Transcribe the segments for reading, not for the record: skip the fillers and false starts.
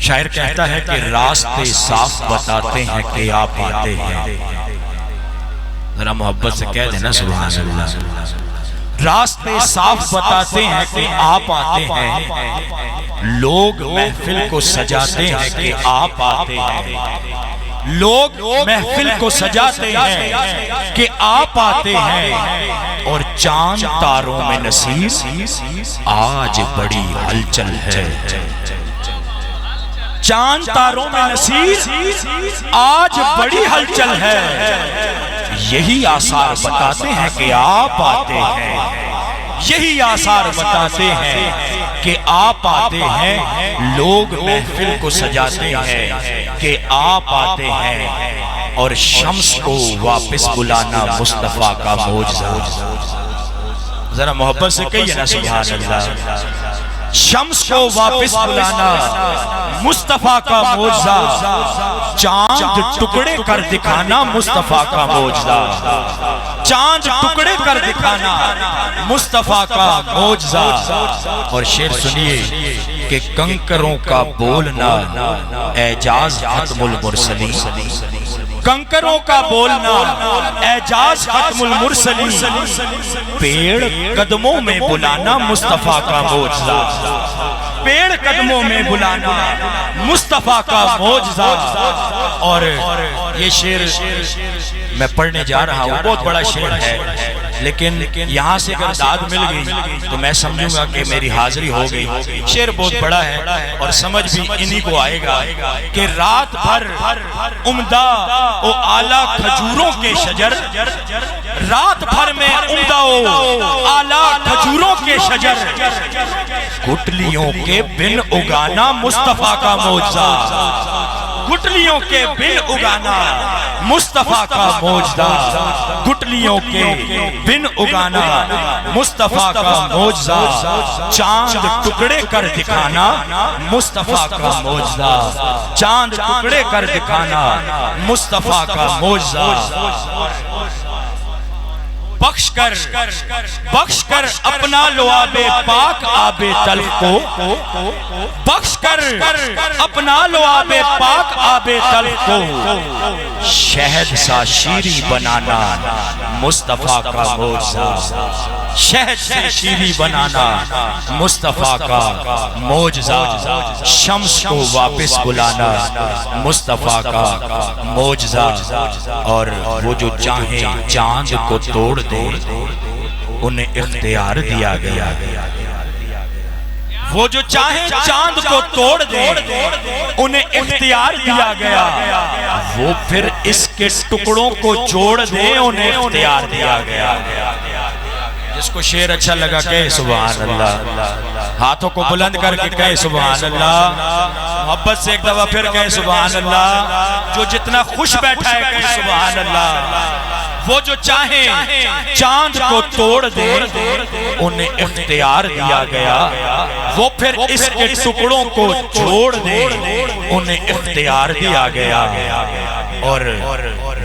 شاعر کہتا ہے کہ راستے صاف بتاتے ہیں کہ آپ آتے ہیں. ذرا محبت سے کہہ دینا سبحان اللہ. راستے صاف بتاتے ہیں کہ آپ آتے ہیں، لوگ محفل کو سجاتے ہیں کہ آپ آتے ہیں. لوگ محفل کو سجاتے ہیں کہ آپ آتے ہیں، اور چاند تاروں میں نصیب آج بڑی ہلچل ہے. چاند تاروں میں نصیب آج بڑی ہلچل ہے. یہی آثار بتاتے ہیں کہ آپ آتے ہیں. یہی آثار بتاتے ہیں کہ آپ آتے ہیں. لوگ محفل کو سجاتے ہیں کہ آپ آتے ہیں، اور شمس کو واپس بلانا مصطفیٰ کا معجزہ. ذرا محبت سے کہیے نا سبحان اللہ. شمس کو واپس بلانا مصطفیٰ کا معجزہ. چاند ٹکڑے کر دکھانا مصطفیٰ کا معجزہ. چاند ٹکڑے کر دکھانا مصطفیٰ کا معجزہ. اور شعر سنیے کہ کنکروں کا بولنا اعجاز ختم المرسلین. کنکروں کا بولنا اعجاز ختم المرسلین. پیڑ قدموں میں بلانا مصطفیٰ کا معجزہ. پیڑ قدموں میں بلانا مصطفیٰ کا معجزہ. اور یہ شعر میں پڑھنے جا رہا ہوں، بہت بڑا شعر ہے، لیکن یہاں سے اگر داد مل گئی تو میں سمجھوں گا کہ میری حاضری ہو گئی. شعر بہت بڑا ہے اور سمجھ بھی انہی کو آئے گا کہ رات بھر عمدہ و اعلیٰ کھجوروں کے شجر، رات بھر میں عمدہ و اعلیٰ کھجوروں کے شجر، گٹلیوں کے بن اگانا مصطفیٰ کا معجزہ. گٹلیوں کے بن اگانا مصطفیٰ کا معجزہ. گٹلیوں کے بن اگانا مصطفیٰ کا معجزہ. چاند ٹکڑے کر دکھانا مصطفیٰ کا معجزہ. چاند ٹکڑے کر دکھانا مصطفیٰ کا معجزہ. بخش کر اپنا لعاب پاک آب تلخ کو. بخش کر اپنا لعاب پاک آب تلخ کو. شہد سا شیریں بنانا مصطفیٰ کا معجزہ. شہد سے شیریں بنانا مصطفیٰ کا معجزہ. شمس کو واپس بلانا مصطفیٰ کا معجزہ. اور وہ جو چاہیں چاند کو توڑ دے انہیں اختیار دیا گیا. وہ جو چاہیں چاند کو توڑ دے انہیں اختیار دیا گیا. وہ پھر اس کے ٹکڑوں کو جوڑ دے انہیں اختیار دیا گیا. جس کو شعر اچھا لگا کہے سبحان اللہ. ہاتھوں کو بلند کر کے کہے سبحان اللہ. محبت سے ایک دفعہ پھر کہے سبحان اللہ. جو جتنا خوش بیٹھا ہے کہے سبحان اللہ. وہ جو چاہیں چاند کو توڑ دے انہیں اختیار دیا گیا. وہ پھر اس کے ٹکڑوں کو جوڑ دے انہیں اختیار دیا گیا. اور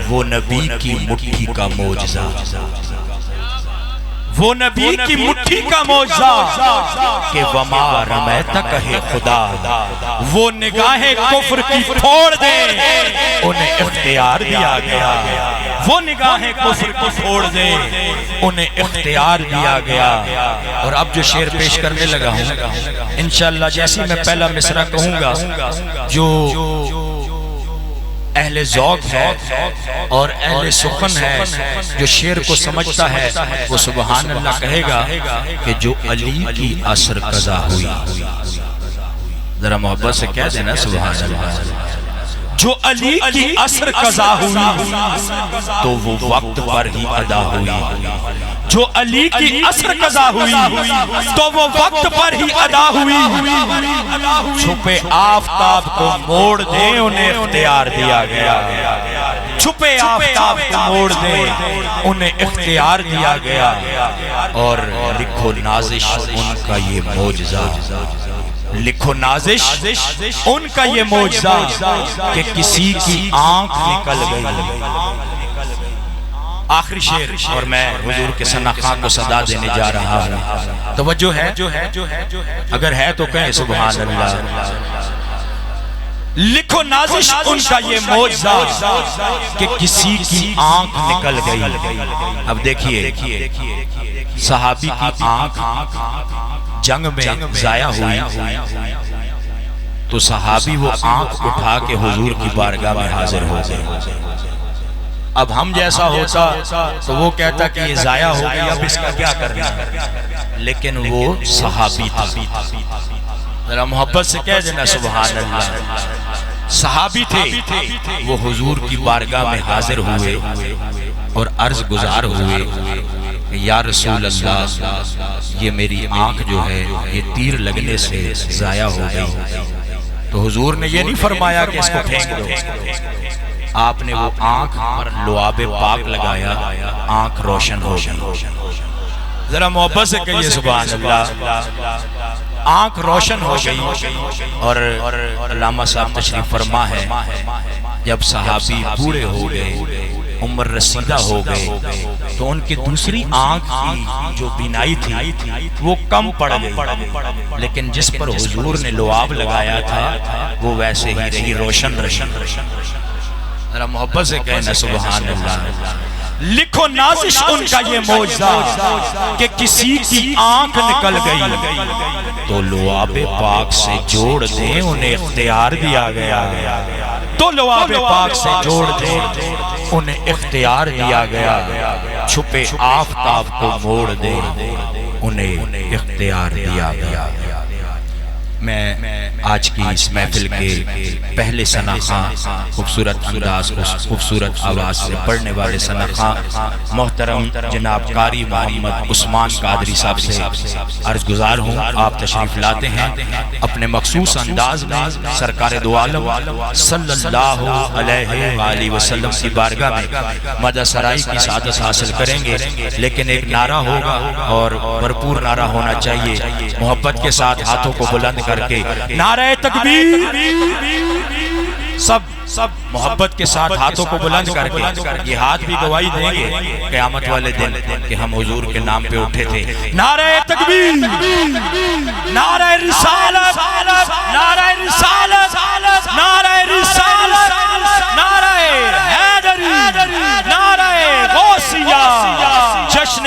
وہ نبی کی مٹھی کا معجزہ. وہ نبی کی مٹھی کا معجزہ کہ وما رمیت کہے خدا. وہ نگاہیں کفر کی پھوڑ دے انہیں اختیار دیا گیا. وہ نگاہیں کفر کو پھوڑ دے انہیں اختیار دیا گیا. اور اب جو شعر پیش کرنے لگا ہوں انشاءاللہ جیسی میں پہلا مصرع کہوں گا، جو اہل ذوق ہے اور اہل سخن ہے، جو شعر کو سمجھتا ہے وہ سبحان اللہ کہے گا کہ جو علی کی عصر قضا ہوئی. ذرا محبت سے کہہ دینا سبحان اللہ. جو علی کی عصر قضا ہوئی تو وہ وقت پر ہی ادا ہوئی. جو علی کی عصر قضا ہوئی تو وہ وقت پر ہی ادا ہوئی. چھپے آفتاب کو موڑ دے انہیں اختیار دیا گیا. چھپے آفتاب کو موڑ دے انہیں اختیار دیا گیا. اور لکھو نازش ان کا یہ معجزہ. لکھو نازش ان کا یہ معجزہ کہ کسی کی آنکھ نکل گئی. آخری شعر اور میں حضور کے ثنا خان کو صدا دینے جا رہا ہوں. توجہ ہے؟ اگر ہے تو کہیں سبحان اللہ. لکھو نازش ان کا یہ معجزہ کہ کسی کی آنکھ نکل گئی۔ اب دیکھیے صحابی کی آنکھ جنگ میں ضائع ہوئی تو صحابی وہ آنکھ اٹھا کے حضور کی بارگاہ میں حاضر ہو گئے۔ اب ہم جیسا ہوتا تو وہ کہتا کہ یہ ضائع ہو گئی، اب اس کا کیا کرنا ہے، لیکن وہ صحابی تھا۔ ذرا محبت سے کہہ دینا سبحان اللہ۔ صحابی تھے، وہ حضور کی بارگاہ میں حاضر ہوئے اور عرض گزار ہوئے یا رسول اللہ یہ میری آنکھ جو ہے یہ تیر لگنے سے ضائع ہو گئی۔ تو حضور نے یہ نہیں فرمایا کہ اس کو پھینک دو، آپ نے وہ آنکھ پر لعاب پاک لگایا، آنکھ روشن ہو گئی۔ ذرا محبت سے کہیے سبحان اللہ۔ آنکھ روشن ہو گئی اور علامہ صاحب تشریف فرما ہے جب صحابی بوڑھے ہو گئے، عمر رسیدہ ہو گئے تو ان کی دوسری آنکھ کی جو بینائی تھی وہ کم پڑ گئی، لیکن جس پر حضور نے لعاب لگایا تھا وہ ویسے ہی رہی، روشن رہی۔ ذرا محبت سے کہنا سبحان اللہ۔ لکھو نازش ان کا یہ معجزہ کہ کسی کی آنکھ نکل گئی تو لعاب پاک سے جوڑ دیں، انہیں اختیار دیا گیا، تو لعاب پاک سے جوڑ دیں، انہیں اختیار دیا گیا، چھپے آفتاب کو موڑ دیں، انہیں اختیار دیا گیا۔ میں آج کی اس محفل کے پہلے ثنا خواں خوبصورت انداز خوبصورت آواز سے پڑھنے والے ثنا خواں محترم جناب قاری محمد عثمان قادری صاحب سے عرض گزار ہوں، آپ تشریف لاتے ہیں، اپنے مخصوص انداز میں سرکار دو عالم صلی اللہ علیہ وآلہ وسلم کی بارگاہ میں مدح سرائی کی سعادت حاصل کریں گے، لیکن ایک نعرہ ہوگا اور بھرپور نعرہ ہونا چاہیے، محبت کے ساتھ ہاتھوں کو بلند کر کے نعرہ تکبیر، سب محبت کے ساتھ ہاتھوں کو بلند کر کے یہ ہاتھ بھی گواہی دیں گے قیامت والے دن کہ ہم حضور کے نام پہ اٹھے تھے۔ نعرہ تکبیر، نعرہ رسالت، نعرہ رسالت، نعرہ رسالت، نعرہ حیدری، نعرہ غوثیہ، جشن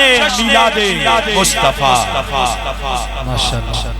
میلاد مصطفیٰ۔ ماشاءاللہ۔